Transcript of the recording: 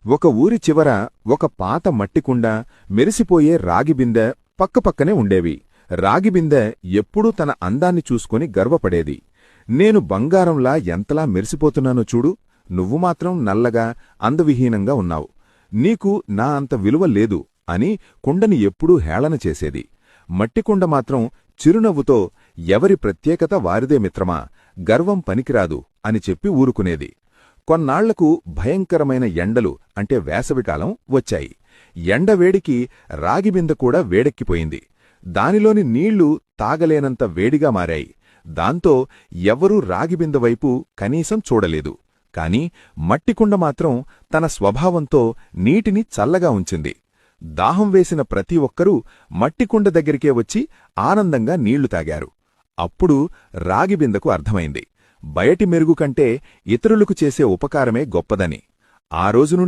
ఒక ఊరి చివర ఒక పాత మట్టికుండ, మెరిసిపోయే రాగిబిందె పక్కపక్కనే ఉండేవి. రాగిబిందె ఎప్పుడూ తన అందాన్ని చూసుకొని గర్వపడేది. నేను బంగారంలా ఎంతలా మెరిసిపోతున్నానో చూడు, నువ్వు మాత్రం నల్లగా అందవిహీనంగా ఉన్నావు. నీకు నా అంత విలువ లేదు అని కుండని ఎప్పుడూ హేళన చేసేది. మట్టికుండ మాత్రం చిరునవ్వుతో ఎవరి ప్రత్యేకత వారిదే మిత్రమా, గర్వం పనికిరాదు అని చెప్పి ఊరుకునేది. కొన్నాళ్లకు భయంకరమైన ఎండలు అంటే వేసవికాలం వచ్చాయి. ఎండవేడికి రాగిబిందె కూడా వేడెక్కిపోయింది. దానిలోని నీళ్లు తాగలేనంత వేడిగా మారాయి. దాంతో ఎవ్వరూ రాగిబిందె వైపు కనీసం చూడలేదు. కాని మట్టికుండ మాత్రం తన స్వభావంతో నీటిని చల్లగా ఉంచింది. దాహం వేసిన ప్రతి ఒక్కరూ మట్టికుండ దగ్గరికే వచ్చి ఆనందంగా నీళ్లు తాగారు. అప్పుడు రాగిబిందెకు అర్థమైంది, బయటి మెరుగు కంటే ఇతరులకు చేసే ఉపకారమే గొప్పదని. ఆ రోజునుండి